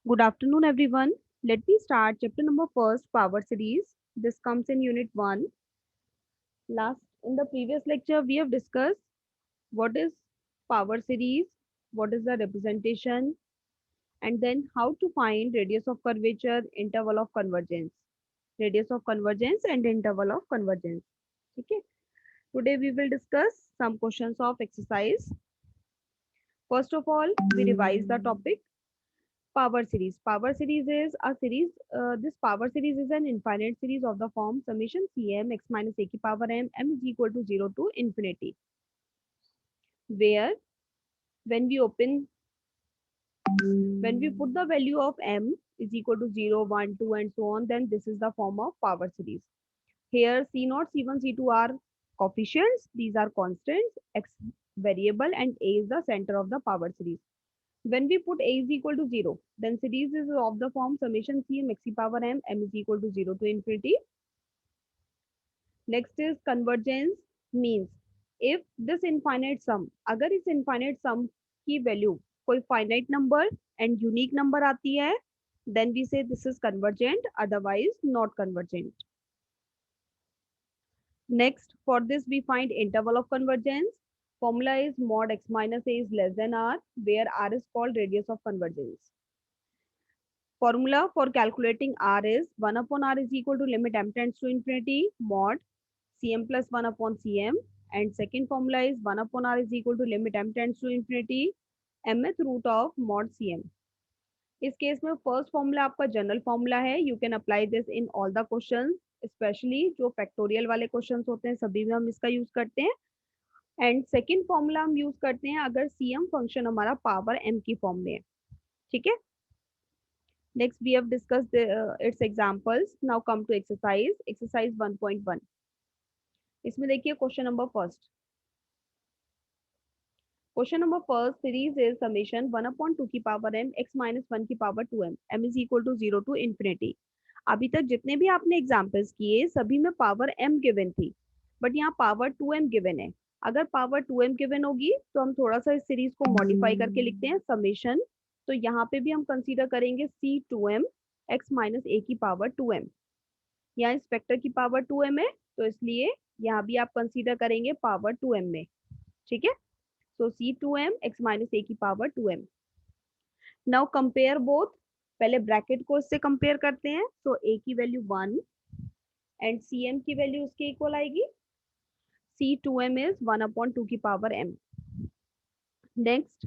Good afternoon, everyone. Let me start chapter number first, power series. This comes in unit 1. Last in the previous lecture, we have discussed what is power series, what is the representation, and then how to find radius of curvature, interval of convergence. Radius of convergence and interval of convergence. Okay. Today we will discuss some questions of exercise. First of all, we revise the topic. Power series. Power series is a series. This power series is an infinite series of the form summation Cm x minus a ki power m is equal to 0 to infinity. Where when we open, when we put the value of m is equal to 0, 1, 2 and so on, then this is the form of power series. Here C0, C1, C2 are coefficients. These are constants, x variable and a is the center of the power series. When we put a is equal to 0, then series is of the form summation Cm x power m is equal to 0 to infinity. Next is convergence means if this infinite sum, अगर इस infinite sum की value कोई finite number and unique number आती है, then we say this is convergent, otherwise not convergent. Next, for this we find interval of convergence. Formula is mod x minus a is less than r, where r is called radius of convergence. Formula for calculating r is 1 upon r is equal to limit m tends to infinity mod cm plus 1 upon cm, and second formula is 1 upon r is equal to limit m tends to infinity mth root of mod cm. इस case में first formula आपका general formula है. You can apply this in all the questions, specially जो factorial वाले questions होते हैं सभी में हम इसका यूज करते हैं. एंड सेकंड फॉर्मूला हम यूज करते हैं अगर cm फंक्शन हमारा पावर m की फॉर्म में है. ठीक है. Next, we have discussed its examples. Now come to exercise. Exercise 1.1. इसमें देखिए question number first. Question number first series is summation 1 upon 2 की पावर m x माइनस 1 की power 2m m is equal to 0 to infinity. अभी तक जितने भी आपने examples किए सभी में पावर m गिवन थी, बट यहाँ पावर 2m गिवन है. अगर पावर 2m गिवन होगी तो हम थोड़ा सा इस सीरीज को मॉडिफाई करके लिखते हैं समेशन. तो यहाँ पे भी हम कंसीडर करेंगे c2m x माइनस a की पावर 2m. यहाँ इस वेक्टर की पावर 2m है, तो इसलिए यहाँ भी आप कंसीडर करेंगे पावर 2m में. ठीक है. सो c2m x माइनस a की power 2m. Now compare both. पहले ब्रैकेट को इससे कंपेयर करते हैं. सो a की वैल्यू 1 एंड cm की वैल्यू उसके इक्वल आएगी. c2m इज 1 अपॉन 2 की power m. Next,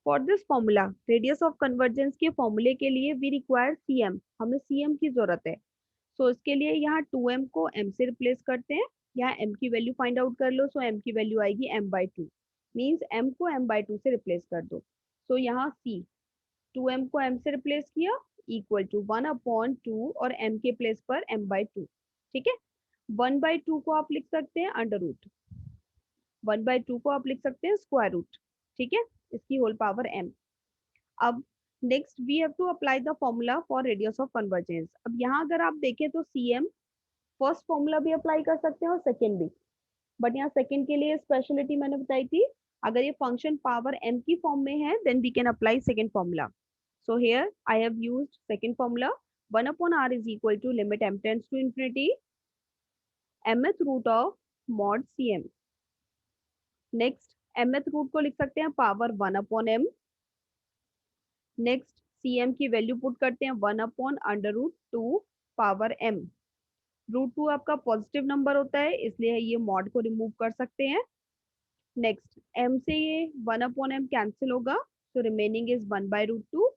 for this formula radius of convergence के फॉर्मूले के लिए वी रिक्वायर cm. हमें cm की जरूरत है. सो इसके लिए यहाँ 2m को m से रिप्लेस करते हैं. यहाँ m की वैल्यू फाइंड आउट कर लो. सो m की वैल्यू आएगी m बाई 2. मीन्स m को m बाई 2 से रिप्लेस कर दो. सो यहाँ c 2m को m से रिप्लेस किया इक्वल टू 1 अपॉन 2 और m के प्लेस पर m बाई 2. ठीक है. 1 बाई 2 को आप लिख सकते हैं अंडर रूट. 1 बाई 2 को आप लिख सकते हैं स्क्वायर रूट. ठीक है. इसकी होल पावर m. अब next we have to apply the formula for radius of convergence. अब यहाँ अगर आप देखें तो cm फर्स्ट फॉर्मूला भी अप्लाई कर सकते हैं और सेकेंड भी, बट यहाँ सेकेंड के लिए स्पेशलिटी मैंने बताई थी. अगर ये फंक्शन पावर m की फॉर्म में है then we can apply second formula. So here I have used second formula. 1 upon r is equal to limit m tends to infinity mth root of mod cm. Next mth root को लिख सकते हैं power 1 upon m. Next cm की value put करते हैं 1 upon under root 2 power m. Root 2 आपका positive number होता है इसलिए ये मॉड को रिमूव कर सकते हैं. नेक्स्ट m से ये 1 अपॉन m कैंसिल होगा, तो रिमेनिंग इज 1 बाई रूट 2.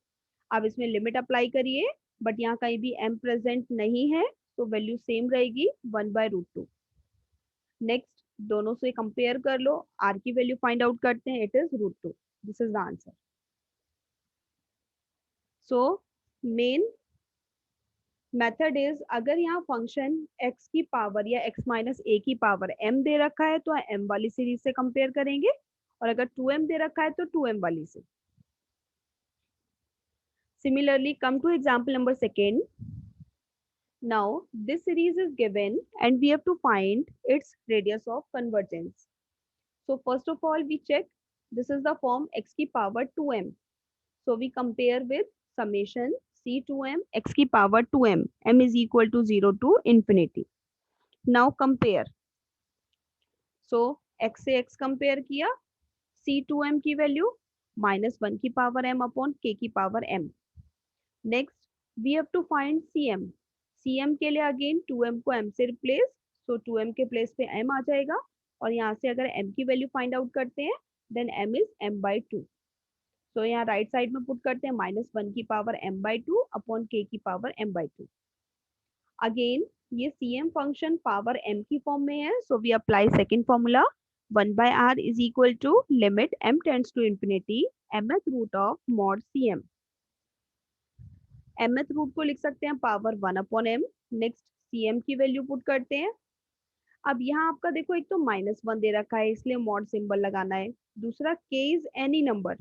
अब इसमें लिमिट अप्लाई करिए, बट यहाँ कहीं भी m प्रेजेंट नहीं है तो वैल्यू सेम रहेगी 1 बाई रूट 2. नेक्स्ट दोनों से कंपेयर कर लो, r की वैल्यू फाइंड आउट करते हैं. It is root 2. This is the answer. So main method is अगर यहाँ फंक्शन x की पावर या x माइनस a की पावर m दे रखा है तो m वाली सीरीज से कंपेयर करेंगे, और अगर 2m दे रखा है तो 2m वाली से. Similarly, come to example number second. Now, this series is given and we have to find its radius of convergence. So, first of all, we check this is the form x की power 2m. So, we compare with summation c2m x की power 2m m is equal to 0 to infinity. Now compare. So x से x compare किया, c2m की value -1 की power m upon k की power m. Next we have to find cm. cm के लिए again 2m को m से replace, सो 2m के प्लेस पे m आ जाएगा, और यहाँ से अगर m की वैल्यू फाइंड आउट करते हैं देन m इज m/2. तो यहाँ राइट साइड में पुट करते हैं -1 की पावर m/2 अपॉन k की पावर m/2. अगेन ये cm फंक्शन पावर m की फॉर्म में है, so we apply second formula 1/r is equal to limit m tends to infinity mth root of mod cm. mth root को लिख सकते हैं power 1/m. Next cm की value put करते हैं. अब यहाँ आपका देखो एक तो -1 दे रखा है इसलिए मॉड सिंबल लगाना है. दूसरा k is any number,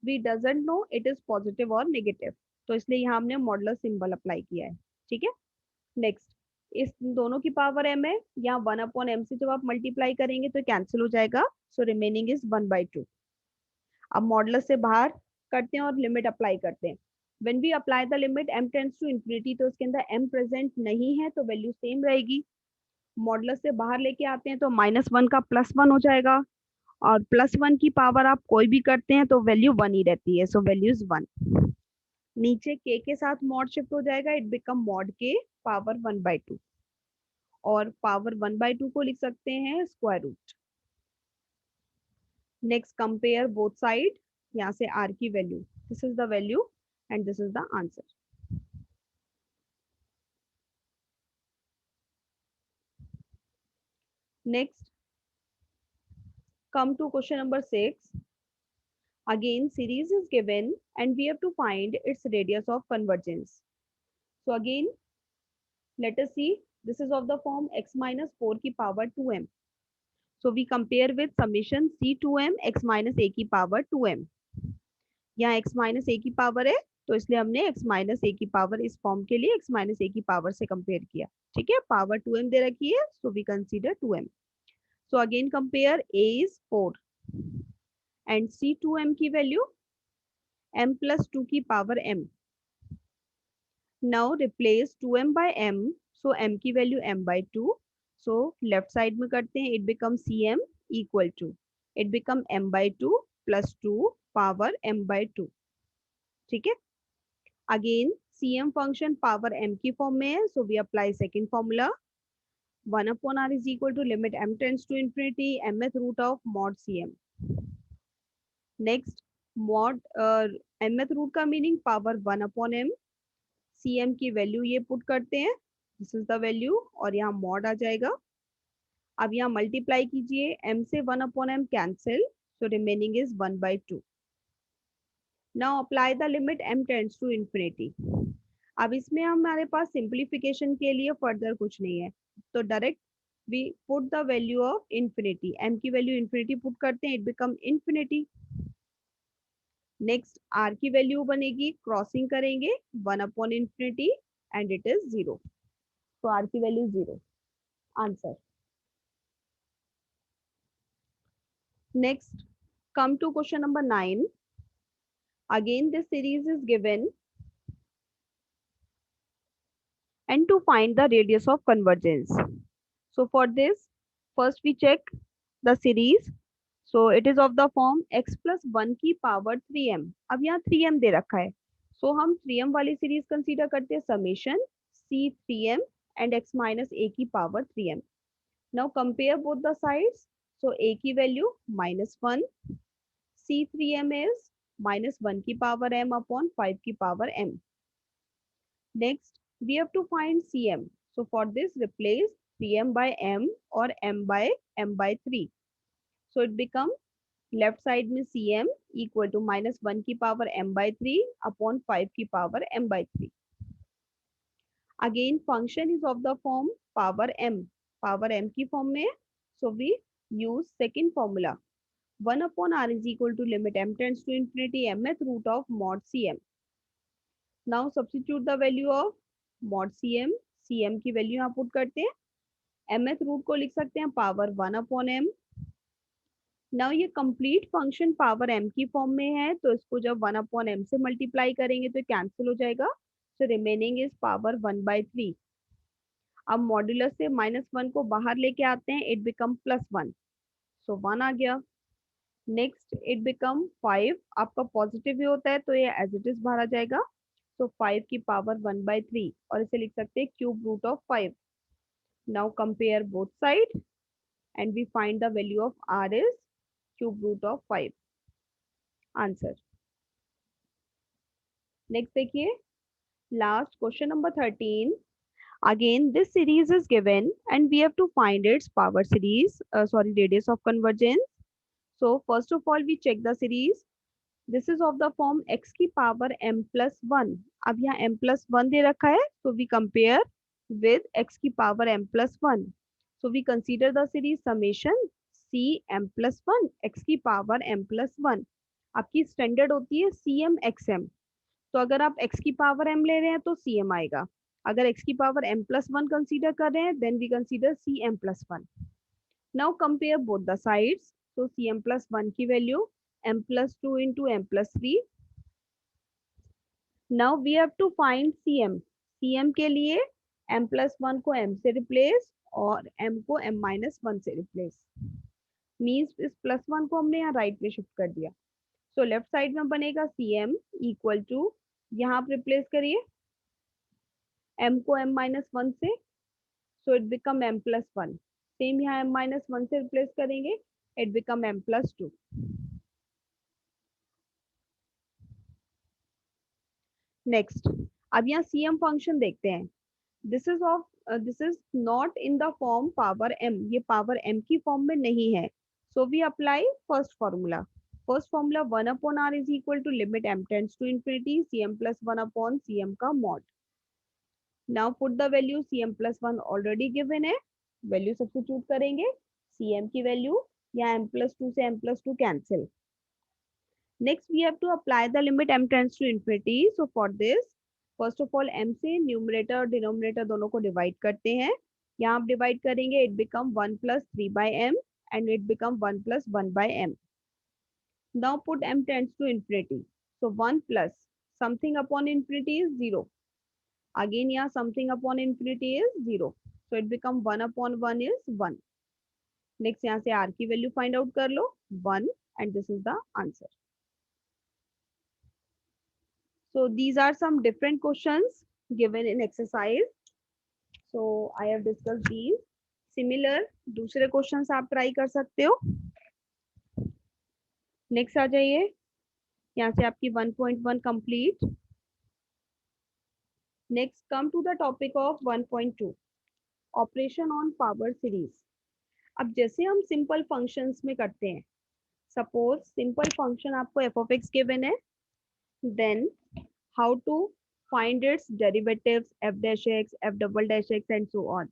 we doesn't know it is positive और नेगेटिव, तो इसलिए यहाँ हमने मॉडुलस सिंबल अप्लाई किया है. ठीक है. नेक्स्ट इस दोनों की पावर m है, यहाँ 1/m से जब आप मल्टीप्लाई करेंगे तो कैंसिल हो जाएगा, सो रिमेनिंग इज 1/2. अब मॉडुलस से बाहर करते हैं और लिमिट अप्लाई करते हैं. When we apply the limit m tends to infinity, तो उसके अंदर m प्रेजेंट नहीं है तो वैल्यू सेम रहेगी. मॉडुलस से बाहर लेके आते हैं तो -1 का +1 हो जाएगा, और +1 की पावर आप कोई भी करते हैं तो वैल्यू 1 ही रहती है, सो वैल्यू इज 1. नीचे k के साथ मॉड शिफ्ट हो जाएगा, it become mod k power 1/2, और पावर 1/2 को लिख सकते हैं square root. Next compare both side. यहाँ से r की वैल्यू, this is the value and this is the answer. Next, come to question number 6. Again, series is given and we have to find its radius of convergence. So again, let us see. This is of the form x minus 4 की power 2m. So we compare with summation c2m x minus a की power 2m. यहाँ x minus a की power है तो इसलिए हमने x minus a की power इस फॉर्म के लिए x माइनस ए की पावर से कंपेयर किया. ठीक है. पावर 2m दे रखी है, so we consider 2m. So again compare, a is 4 and c2m की वैल्यू m plus 2 की power m. Now replace 2m by m, so m की value m/2. So left side में करते हैं, it become cm equal to, it become m/2 plus 2 power m/2. ठीक है. Again cm function power m की form में है, so we apply second formula 1/r is equal to limit m tends to infinity mth root of mod cm. Next mod mth root का meaning power 1/m. cm की value ये put करते हैं, this is the value, और यहाँ mod आ जाएगा. अब यहाँ मल्टीप्लाई कीजिए, m से 1/m cancel, so remaining is 1/2. Now apply the limit m tends to infinity. अब इसमें हमारे पास सिंप्लीफिकेशन के लिए फर्दर कुछ नहीं है, तो direct we put the value of infinity. m की वैल्यू इंफिनिटी पुट करते हैं, it become infinity. Next r की वैल्यू बनेगी, क्रॉसिंग करेंगे 1/इंफिनिटी एंड इट इज 0. तो r की value 0. Answer. Next come to question number 9. Again this series is given and to find the radius of convergence. So for this, first we check the series. So it is of the form x plus 1 की power 3m. अब यहाँ 3m दे रखा है, so हम 3m वाली series consider करते हैं summation c3m and x minus a की power 3m. Now compare both the sides. So a की वैल्यू -1, c3m is -1 की पावर m upon 5 की power m. Next we have to find cm. So for this replace 3m by m or m by m/3. So it become left side में cm equal to -1 की power m/3 upon 5 की power m/3. Again function is of the form power m की form में, so we use second formula 1/r is equal to limit m tends to infinity mth root of mod cm. Now substitute the value of mod cm. cm की value यहाँ put करते हैं, mth root को लिख सकते हैं power 1/m. Now ये complete function power m की फॉर्म में है, तो इसको जब 1/m से मल्टीप्लाई करेंगे तो कैंसिल हो जाएगा, तो रिमेनिंग इज पावर 1/3। अब मॉड्यूलस से -1 को बाहर लेके आते हैं, इट बिकम +1, सो 1 आ गया। नेक्स्ट इट बिकम 5, आपका पॉजिटिव ही होता है तो ये एज इट इज बाहर आ जाएगा, तो 5 की पावर 1/3, और इसे लिख सकते हैं cube root of 5। Now compare both side and we find the value of r is cube root of 5, answer. Next देखिए, last question number 13। Again, this series is given and we have to find its power series, radius of convergence. So first of all, we check the series. This is of the form x की power m plus 1. अब यहाँ m plus 1 दे रखा है, so we compare with x की power m plus 1. So we consider the series summation c m plus 1 x की power m plus 1. आपकी standard होती है cm xm, तो अगर आप x की पावर m ले रहे हैं तो cm आएगा, अगर x की पावर m plus 1 कंसीडर कर रहे हैं then we consider cm plus 1। Now compare both the sides, तो cm plus 1 की value m plus 2 into m plus 3। Now we have to find cm के लिए m plus 1 को m से replace और m को m minus 1 से replace, means इस प्लस 1 को हमने यहाँ राइट में शिफ्ट कर दिया, सो लेफ्ट साइड में बनेगा cm इक्वल टू, यहाँ आप रिप्लेस करिए m को m minus 1 से, so it become m plus 1। Same यहाँ m minus 1 से रिप्लेस करेंगे, it become m plus 2। Next, अब यहाँ cm फंक्शन देखते हैं। This is not in the form power m, ये पावर m की फॉर्म में नहीं है, so we apply first formula. First formula 1/r is equal to limit m tends to infinity cm plus 1/cm का mod. Now put the value cm plus 1 already given है, value substitute करेंगे, cm की value या m plus 2 से m plus 2 cancel. Next we have to apply the limit m tends to infinity, so for this first of all m से numerator और denominator दोनों को divide करते हैं, यहाँ आप डिवाइड करेंगे, it become 1 plus 3/m and it become 1 plus 1/m। now put m tends to infinity, so 1 plus something upon infinity is 0, again यहाँ something upon infinity is 0, so it become 1/1 is 1। Next यहाँ से r की value find out कर लो 1, and this is the answer। So these are some different questions given in exercise, so I have discussed these। Similar दूसरे questions आप try कर सकते हो। Next आ जाइए, यहाँ से आपकी 1.1 complete. Next come to the topic of 1.2, operation on power series. अब जैसे हम सिंपल फंक्शंस में करते हैं, सपोज सिंपल फंक्शन आपको एफ ऑफ एक्स गिवन है, then how to find its derivatives F dash X, F double dash X and so on.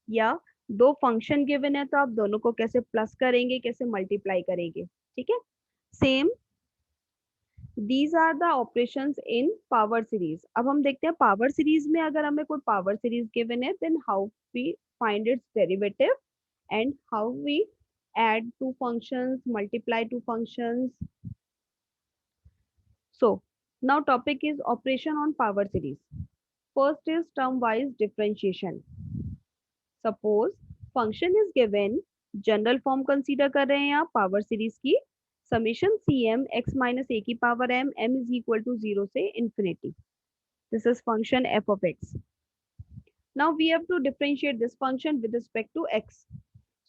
या दो फंक्शन गिवन है तो आप दोनों को कैसे प्लस करेंगे, कैसे मल्टीप्लाई करेंगे, ठीक है। Same these are the operations in power series. अब हम देखते हैं पावर सीरीज में अगर हमें कोई पावर सीरीज गिवन है, then how we find its derivative and how we add two functions, multiply two functions। So now topic is operation on power series। First is term wise differentiation। Suppose function is given, general form consider कर रहे हैं आप power series की, summation cm x minus a की power m, m is equal to 0 से infinity। This is function f of x। Now we have to differentiate this function with respect to x,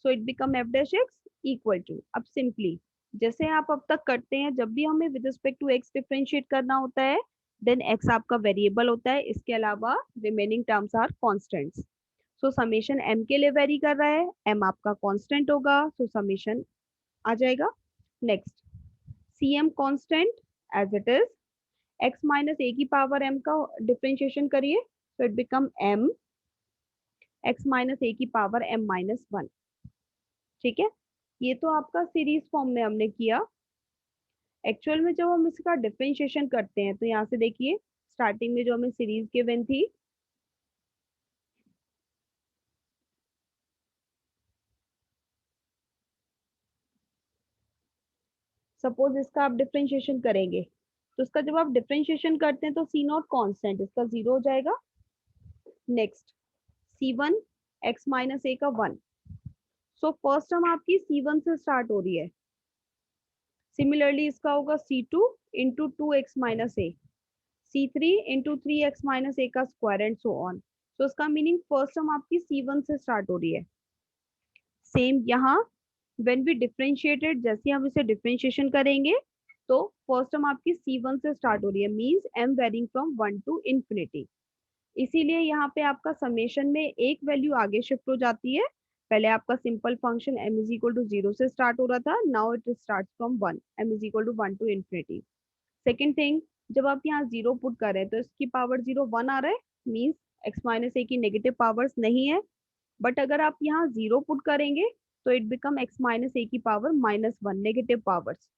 so it become f dash x equal to, अब simply जैसे आप अब तक करते हैं, जब भी हमें with respect to x differentiate करना होता है, देन x आपका वेरिएबल होता है, इसके अलावा remaining terms are constants. So summation m के लिए वेरी कर रहा है, m आपका कांस्टेंट होगा, सो समेशन आ जाएगा। Next cm constant as it is, x minus a की पावर m का डिफरेंशिएशन करिए, so it become m x minus a की पावर m माइनस 1, ठीक है। ये तो आपका सीरीज फॉर्म में हमने किया। एक्चुअल में जब हम इसका डिफरेंशिएशन करते हैं तो यहाँ से देखिए, स्टार्टिंग में जो हमें सीरीज गिवन थी, सपोज इसका आप डिफरेंशिएशन करेंगे, तो इसका जब आप डिफरेंशिएशन करते हैं तो सी नॉट कॉन्स्टेंट इसका 0 हो जाएगा। Next C1 x minus a का 1। सो फर्स्ट टर्म आपकी C1 से स्टार्ट हो रही है। सिमिलरली इसका होगा C2 into 2x minus A, C3 into 3x minus a का स्क्वायर एंड सो ऑन। तो इसका मीनिंग फर्स्ट टर्म आपकी C1 से स्टार्ट हो रही है। सेम यहाँ व्हेन वी डिफरेंशिएटेड, जैसे हम इसे डिफरेंशिएशन करेंगे तो फर्स्ट टर्म आपकी C1 से स्टार्ट हो रही है, means m varying from 1 to infinity. इसीलिए यहाँ पे आपका समेशन में एक वैल्यू आगे शिफ्ट हो जाती है। पहले आपका simple function m is equal to 0 से स्टार्ट हो रहा था, now it start from 1, m is equal to 1 to infinity. Second thing, जब आप यहाँ 0 पुट कर रहे हैं तो इसकी पावर 0 1 आ रहा है, मीन्स x माइनस ए की नेगेटिव पावर्स नहीं है। बट अगर आप यहाँ 0 पुट करेंगे तो it become x minus a की पावर -1 नेगेटिव पावर्स।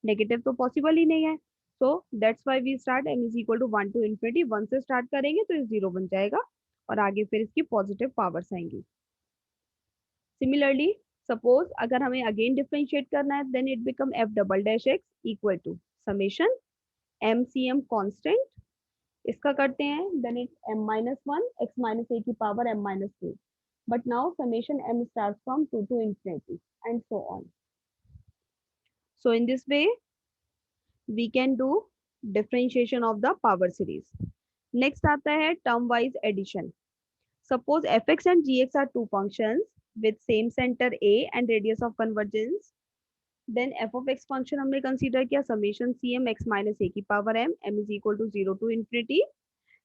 नेगेटिव तो पॉसिबल ही नहीं है, so that's why we start m is equal to 1 to infinity. 1 से स्टार्ट करेंगे तो ये 0 बन जाएगा और आगे फिर इसकी पॉजिटिव पावर्स आएंगी। सिमिलरली सपोज अगर हमें अगेन डिफरेंशिएट करना है, then it become f double dash x equal to summation MCM constant, इसका करते हैं, then it m-1 x minus a की power m-2। But now summation m starts from 2 to infinity and so on. So in this way we can do differentiation of the power series. Next आता है term wise addition. Suppose fx and gx are two functions with same center a and radius of convergence. Then f of x function हमने consider किया summation cm x minus a की power m is equal to 0 to infinity.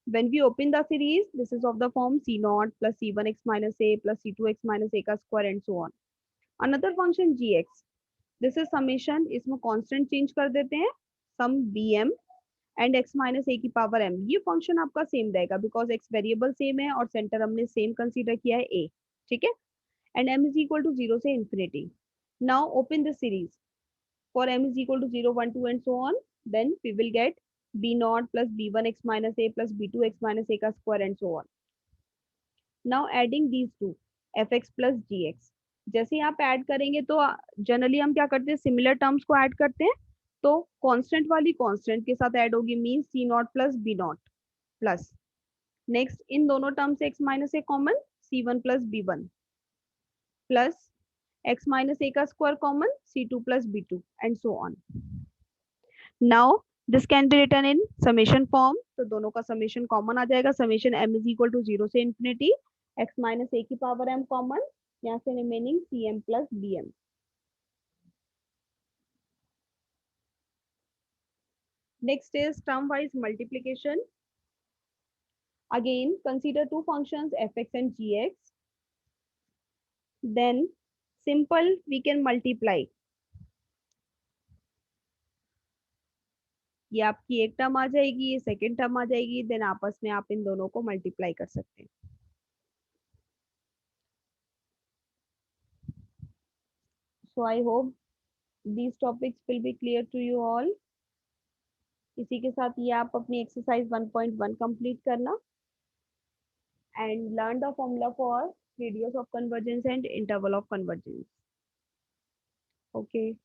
When we open the series, this is of the form c naught plus c1 x minus a plus c2 x minus a का square and so on. Another function gx, this is summation, इसमें constant change कर देते हैं, सम bm and x minus a की power m। ये function आपका same रहेगा because x variable same है और सेंटर हमने सेम कंसीडर किया है a, ठीक है। And m is equal to 0 से infinity. Now open this series for m is equal to 0 1 2 and so on, then we will get b naught plus b1 x minus a plus b2 x minus a का square and so on. Now adding these to fx plus gx, जैसे आप add करेंगे तो generally हम क्या करते हैं, similar terms को ऐड करते हैं, तो कांस्टेंट वाली कांस्टेंट के साथ ऐड होगी, mean c naught plus b naught plus, next इन दोनों टर्म से x minus a common, c1 plus b1 plus x minus a का square common, c2 plus b2 and so on. Now this can be written in summation form, तो दोनों का summation common आ जाएगा, summation m is equal to 0 से infinity x minus a की power m common, यहाँ से remaining cm plus bm। Next is term-wise multiplication. Again, consider two functions fx and gx. Then simple we can multiply. ये आपकी एक term आ जाएगी, ये second term आ जाएगी, देन आपस में आप इन दोनों को मल्टीप्लाई कर सकते हैं। So I hope these topics will be clear to you all. इसी के साथ ये आप अपनी एक्सरसाइज 1.1 कंप्लीट करना and learn the formula for radius of convergence and interval of convergence. Okay.